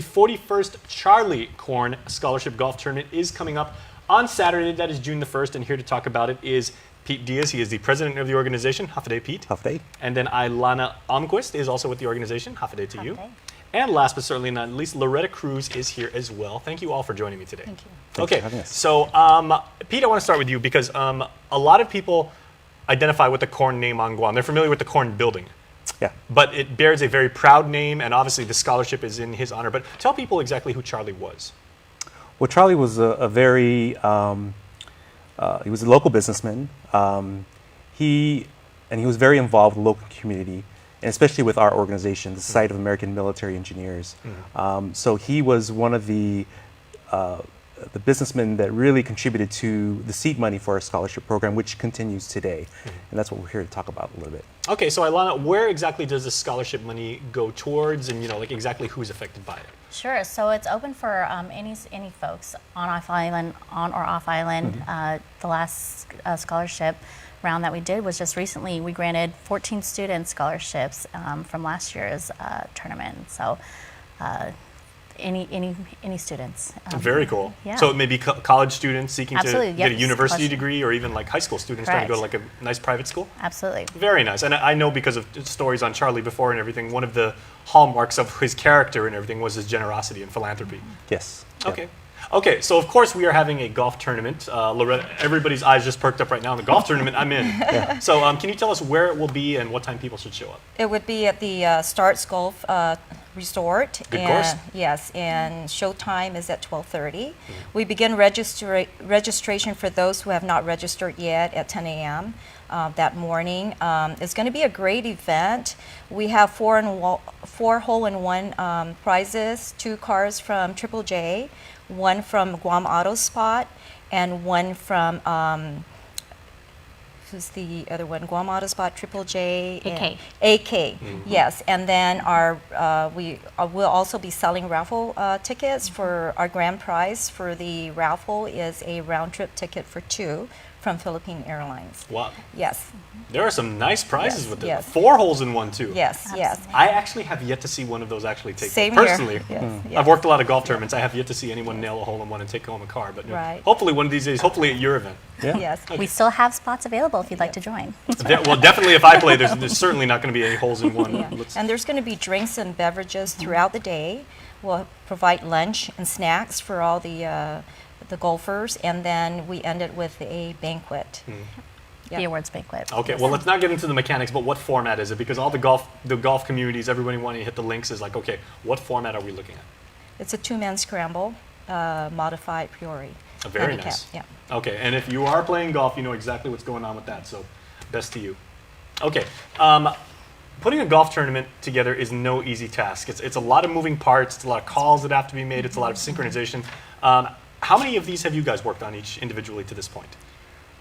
41st Charlie Corn Scholarship Golf Tournament is coming up on Saturday. That is June the 1st, and here to talk about it is Pete Diaz. He is the president of the organization. Hafaday, Pete. Hafaday. And then Ilana Almquist is also with the organization. Hafaday to you. Hafaday. And last but certainly not least, Loretta Cruz is here as well. Thank you all for joining me today. Thank you. Thanks for having us. So Pete, I want to start with you because a lot of people identify with the Corn name on Guam. They're familiar with the Corn building. Yeah. But it bears a very proud name, and obviously the scholarship is in his honor. But tell people exactly who Charlie was. Well, Charlie was he was a local businessman. He was very involved with the local community, and especially with our organization, the Society of American Military Engineers. So he was one of the businessmen that really contributed to the seed money for our scholarship program, which continues today. And that's what we're here to talk about a little bit. Okay, so Ilana, where exactly does the scholarship money go towards, and like exactly who's affected by it? Sure. So it's open for any folks on off island, on or off island. The last scholarship round that we did was just recently. We granted 14 students scholarships from last year's tournament. So any students. Very cool. Yeah. So maybe college students seeking Absolutely, to get a yes, university college. degree, or even like high school students trying to go to like a nice private school? Absolutely. Very nice. And I know because of stories on Charlie before and everything, one of the hallmarks of his character and everything was his generosity and philanthropy. Yes. Okay. Okay, so of course we are having a golf tournament. Loretta, everybody's eyes just perked up right now. In the golf tournament, I'm in. Yeah. So can you tell us where it will be and what time people should show up? It would be at the Starts Golf Resort. Good course. Yes, and show time is at 12:30. We begin registration for those who have not registered yet at 10 a.m. That morning. It's going to be a great event. We have four hole-in-one prizes, 2 cars from Triple J, 1 from Guam Auto Spot, and 1 from who's the other one? Guam Auto Spot, Triple J, AK. AK. Yes, and then we will also be selling raffle tickets for our grand prize for the raffle is a round trip ticket for 2 from Philippine Airlines. Wow. Yes. There are some nice prizes with it. yes. 4 holes in one too. Yes. Yes. I actually have yet to see one of those actually take Same place. here. Personally, Yes, I've yes. worked a lot of golf tournaments. I have yet to see anyone nail a hole in one and take home a car. But Right. hopefully one of these days, hopefully at your event. Yeah. Yes. We still have spots available if you'd like to join. Well, definitely if I play, there's certainly not going to be any holes in one. Yeah. Let's- And there's going to be drinks and beverages throughout the day. We'll provide lunch and snacks for all the golfers, and then we end it with a banquet. The awards banquet. Okay, well, let's not get into the mechanics, but what format is it? Because all the golf communities, everybody wanting to hit the links is like, okay, what format are we looking at? It's a 2-man scramble, modified Priori. Very handicap. nice. Yeah. Okay, and if you are playing golf, you know exactly what's going on with that, so best to you. Okay, putting a golf tournament together is no easy task. It's a lot of moving parts, it's a lot of calls that have to be made, it's a lot of synchronization. How many of these have you guys worked on each individually to this point?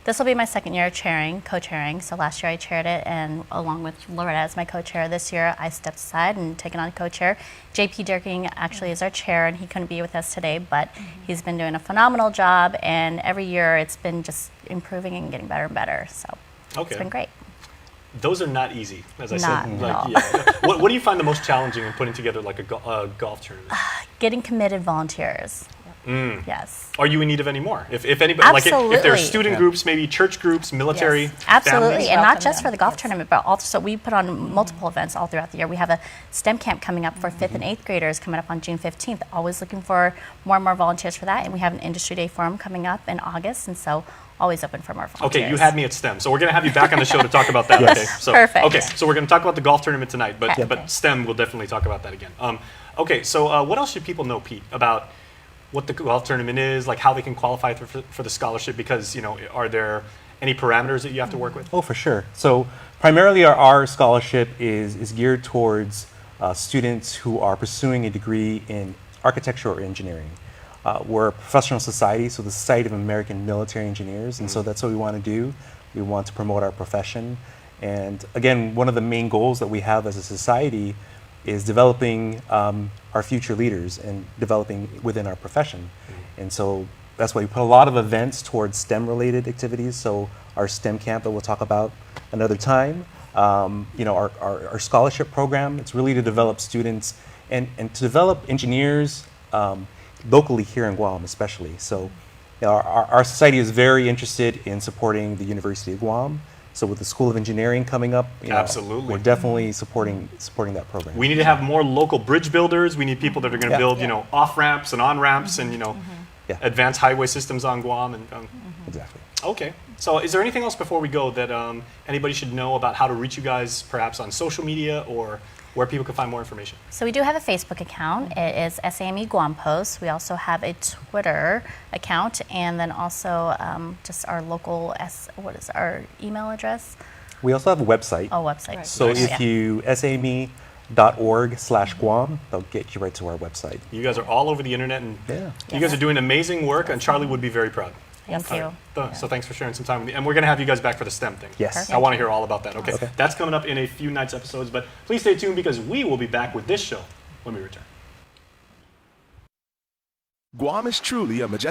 This will be my second year co-chairing. So last year I chaired it, and along with Loretta as my co-chair, this year I stepped aside and taken on co-chair. JP Dirking actually is our chair, and he couldn't be with us today, but he's been doing a phenomenal job, and every year it's been just improving and getting better and better. So Okay. it's been great. Those are not easy, as I Not said. at Like, all. yeah. What do you find the most challenging in putting together like a golf tournament? Getting committed volunteers. Yes. Are you in need of any more? If anybody, like if there are Absolutely. student groups, maybe church groups, military, Yes. Absolutely, families? and not Welcome just them. for the golf Yes. tournament, but also we put on multiple events all throughout the year. We have a STEM camp coming up for 5th and 8th graders coming up on June 15th. Always looking for more and more volunteers for that, and we have an Industry Day forum coming up in August, and so always open for more volunteers. Okay, you had me at STEM, so we're going to have you back on the show to talk about that. Yes. Okay, so Perfect. Okay, so we're going to talk about the golf tournament tonight, but Okay. but STEM we'll definitely talk about that again. Okay, so what else should people know, Pete, about what the golf tournament is, like how they can qualify for the scholarship? Because are there any parameters that you have to work with? Oh, for sure. So primarily our scholarship is geared towards students who are pursuing a degree in architecture or engineering. We're a professional society, so the Society of American Military Engineers, and so that's what we want to do. We want to promote our profession. And again, one of the main goals that we have as a society is developing our future leaders and developing within our profession. And so that's why we put a lot of events towards STEM-related activities. So our STEM camp that we'll talk about another time. Our scholarship program, it's really to develop students and to develop engineers locally here in Guam, especially. So, you know, our society is very interested in supporting the University of Guam. So, with the School of Engineering coming up, you know, Absolutely. we're definitely supporting that program. We need to have more local bridge builders. We need people that are going to Yeah. build, you know, off ramps and on ramps, and you know, Yeah. advanced highway systems on Guam. And Exactly. okay, so is there anything else before we go that anybody should know about how to reach you guys, perhaps on social media or where people can find more information? So we do have a Facebook account. It is SAME Guam Post. We also have a Twitter account, and then also just our local what is our email address? We also have a website. Oh, website. Right. So Nice. if you SAME.org/Guam, they'll get you right to our website. You guys are all over the internet, and Yeah. you guys are doing amazing work, and Charlie would be very proud. Thank you. So thanks for sharing some time with me. And we're going to have you guys back for the STEM thing. Yes. Perfect. I want to hear all about that. Okay. Okay. That's coming up in a few nights episodes, but please stay tuned because we will be back with this show when we return. Guam is truly a majestic